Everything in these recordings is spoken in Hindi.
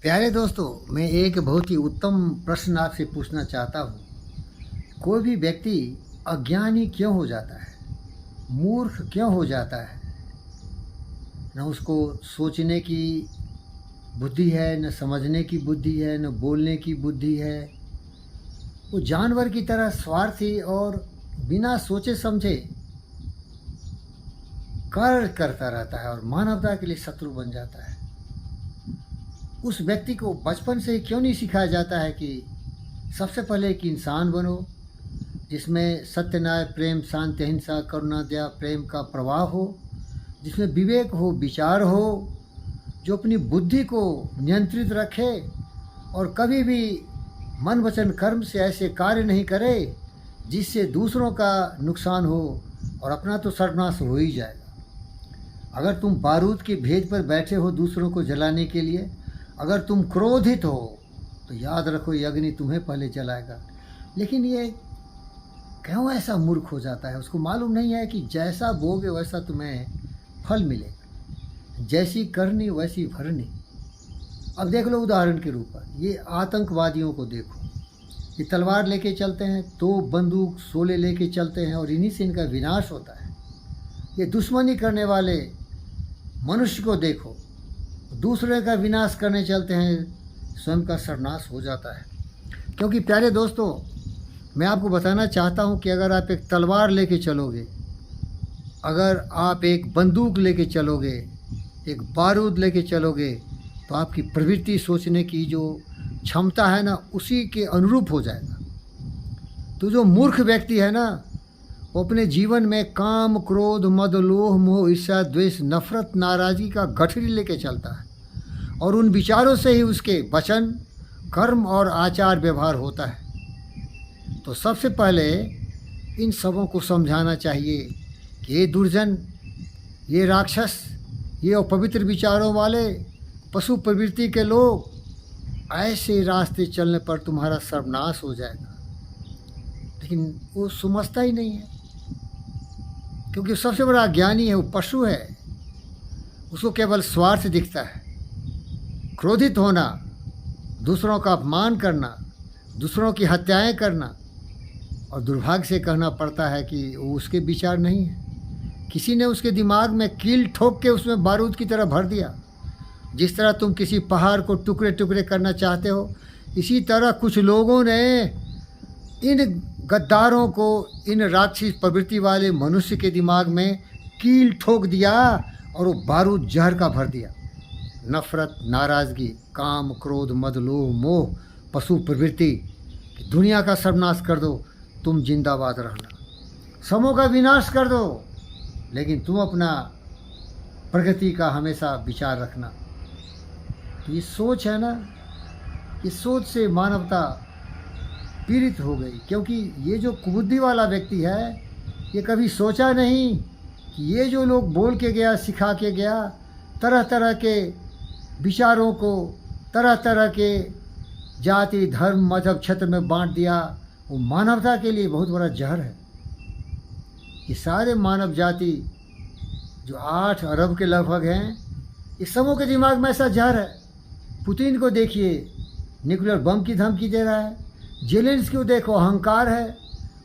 प्यारे दोस्तों, मैं एक बहुत ही उत्तम प्रश्न आपसे पूछना चाहता हूँ। कोई भी व्यक्ति अज्ञानी क्यों हो जाता है? मूर्ख क्यों हो जाता है? न उसको सोचने की बुद्धि है, न समझने की बुद्धि है, न बोलने की बुद्धि है। वो जानवर की तरह स्वार्थी और बिना सोचे समझे कार्य करता रहता है और मानवता के लिए शत्रु बन जाता है। उस व्यक्ति को बचपन से क्यों नहीं सिखाया जाता है कि सबसे पहले एक इंसान बनो जिसमें सत्य, न्याय, प्रेम, शांति, अहिंसा, करुणा, दया, प्रेम का प्रवाह हो, जिसमें विवेक हो, विचार हो, जो अपनी बुद्धि को नियंत्रित रखे और कभी भी मन वचन कर्म से ऐसे कार्य नहीं करे जिससे दूसरों का नुकसान हो और अपना तो सर्वनाश हो ही जाएगा। अगर तुम बारूद की भेद पर बैठे हो दूसरों को जलाने के लिए, अगर तुम क्रोधित हो तो याद रखो ये अग्नि तुम्हें पहले जलाएगा। लेकिन ये क्यों ऐसा मूर्ख हो जाता है? उसको मालूम नहीं है कि जैसा बोगे वैसा तुम्हें फल मिलेगा, जैसी करनी वैसी भरनी। अब देख लो उदाहरण के रूप पर ये आतंकवादियों को देखो। ये तलवार लेके चलते हैं, तो बंदूक सोले लेके चलते हैं और इन्हीं से इनका विनाश होता है। ये दुश्मनी करने वाले मनुष्य को देखो, दूसरे का विनाश करने चलते हैं, स्वयं का सर्वनाश हो जाता है। क्योंकि प्यारे दोस्तों, मैं आपको बताना चाहता हूं कि अगर आप एक तलवार लेके चलोगे, अगर आप एक बंदूक लेके चलोगे, एक बारूद लेके चलोगे, तो आपकी प्रवृत्ति सोचने की जो क्षमता है ना, उसी के अनुरूप हो जाएगा। तो जो मूर्ख व्यक्ति है ना, वो अपने जीवन में काम, क्रोध, मद, लोभ, मोह, ईर्ष्या, द्वेष, नफरत, नाराज़गी का गठरी लेके चलता है और उन विचारों से ही उसके वचन, कर्म और आचार व्यवहार होता है। तो सबसे पहले इन सबों को समझाना चाहिए कि ये दुर्जन, ये राक्षस, ये अपवित्र विचारों वाले, पशु प्रवृत्ति के लोग, ऐसे रास्ते चलने पर तुम्हारा सर्वनाश हो जाएगा। लेकिन वो समझता ही नहीं है, क्योंकि सबसे बड़ा ज्ञानी है, वो पशु है। उसको केवल स्वार्थ दिखता है। क्रोधित होना, दूसरों का अपमान करना, दूसरों की हत्याएं करना, और दुर्भाग्य से कहना पड़ता है कि वो उसके विचार नहीं है। किसी ने उसके दिमाग में कील ठोक के उसमें बारूद की तरह भर दिया। जिस तरह तुम किसी पहाड़ को टुकड़े टुकड़े करना चाहते हो, इसी तरह कुछ लोगों ने इन गद्दारों को, इन राक्षसी प्रवृत्ति वाले मनुष्य के दिमाग में कील ठोक दिया और वो बारूद जहर का भर दिया। नफरत, नाराज़गी, काम, क्रोध, मद, लोभ, मोह, पशु प्रवृत्ति, दुनिया का सर्वनाश कर दो, तुम जिंदाबाद रहना। समूह का विनाश कर दो, लेकिन तुम अपना प्रगति का हमेशा विचार रखना। तो ये सोच है ना, इस सोच से मानवता पीड़ित हो गई। क्योंकि ये जो कुबुद्धि वाला व्यक्ति है, ये कभी सोचा नहीं कि ये जो लोग बोल के गया, सिखा के गया, तरह तरह के विचारों को तरह तरह के जाति, धर्म, मजहब, क्षेत्र में बांट दिया, वो मानवता के लिए बहुत बड़ा जहर है। ये सारे मानव जाति जो 8 अरब के लगभग हैं, इस समूह के दिमाग में ऐसा जहर है। पुतिन को देखिए, न्यूक्लियर बम की धमकी दे रहा है। जेलेंस्की को देखो, अहंकार है।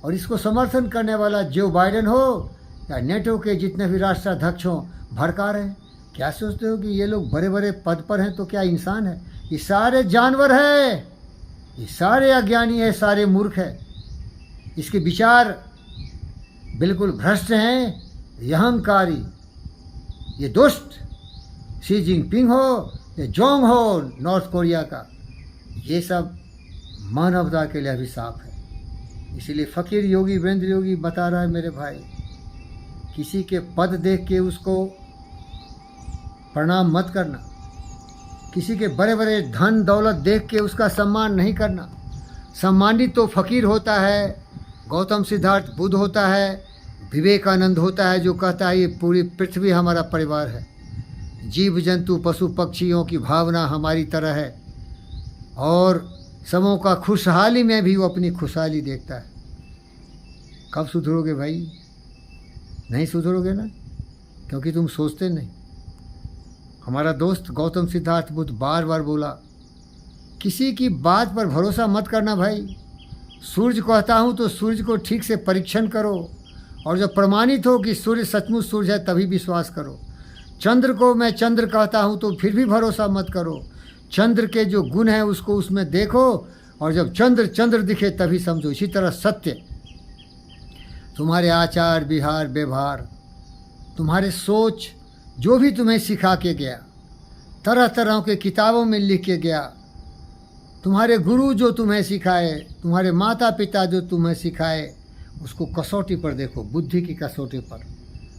और इसको समर्थन करने वाला जो बाइडेन हो या नेटो के जितने भी राष्ट्राध्यक्ष हों, भड़का रहे हैं। क्या सोचते हो कि ये लोग बड़े बड़े पद पर हैं तो क्या इंसान है? ये सारे जानवर हैं, ये सारे अज्ञानी है, सारे मूर्ख है। इसके विचार बिल्कुल भ्रष्ट हैं, ये अहंकारी, ये दुष्ट, शी जिनपिंग हो या जोंग हो नॉर्थ कोरिया का, ये सब मानवता के लिए अभिशाप है। इसीलिए फ़कीर योगी वीरेंद्र योगी बता रहा है, मेरे भाई, किसी के पद देख के उसको प्रणाम मत करना, किसी के बड़े बड़े धन दौलत देख के उसका सम्मान नहीं करना। सम्मानित तो फ़कीर होता है, गौतम सिद्धार्थ बुद्ध होता है, विवेकानंद होता है, जो कहता है ये पूरी पृथ्वी हमारा परिवार है, जीव जंतु पशु पक्षियों की भावना हमारी तरह है, और समूह का खुशहाली में भी वो अपनी खुशहाली देखता है। कब सुधरोगे भाई? नहीं सुधरोगे ना, क्योंकि तुम सोचते नहीं। हमारा दोस्त गौतम सिद्धार्थ बुद्ध बार बार बोला किसी की बात पर भरोसा मत करना भाई। सूर्य कहता हूँ तो सूर्य को ठीक से परीक्षण करो, और जब प्रमाणित हो कि सूर्य सचमुच सूर्य है तभी विश्वास करो। चंद्र को मैं चंद्र कहता हूँ तो फिर भी भरोसा मत करो। चंद्र के जो गुण हैं उसको उसमें देखो, और जब चंद्र चंद्र दिखे तभी समझो। इसी तरह सत्य, तुम्हारे आचार विहार व्यवहार, तुम्हारे सोच, जो भी तुम्हें सिखा के गया, तरह तरह के किताबों में लिख के गया, तुम्हारे गुरु जो तुम्हें सिखाए, तुम्हारे माता पिता जो तुम्हें सिखाए, उसको कसौटी पर देखो, बुद्धि की कसौटी पर।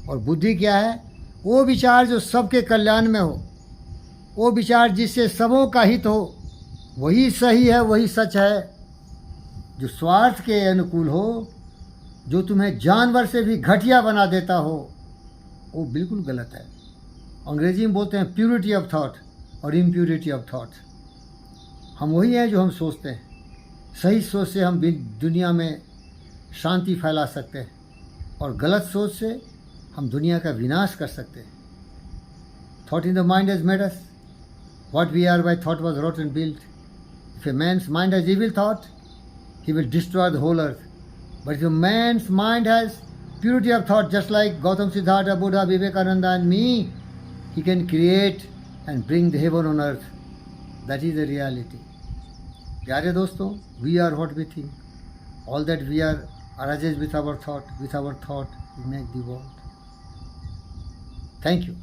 और बुद्धि क्या है? वो विचार जो सबके कल्याण में हो, वो विचार जिससे सबों का हित हो, वही सही है, वही सच है। जो स्वार्थ के अनुकूल हो, जो तुम्हें जानवर से भी घटिया बना देता हो, वो बिल्कुल गलत है। अंग्रेजी में बोलते हैं प्योरिटी ऑफ थॉट और इम्प्योरिटी ऑफ थॉट। हम वही हैं जो हम सोचते हैं। सही सोच से हम दुनिया में शांति फैला सकते हैं, और गलत सोच से हम दुनिया का विनाश कर सकते हैं। Thought in the mind has made us, what we are by thought was wrought and built. If a man's mind has evil thought, he will destroy the whole earth. But if a man's mind has purity of thought, just like Gautam Siddhartha, Buddha, Vivekananda and me, he can create and bring the heaven on earth. That is the reality. प्यारे दोस्तों, we are what we think. All that we are arises with our thought. With our thought, we make the world. Thank you.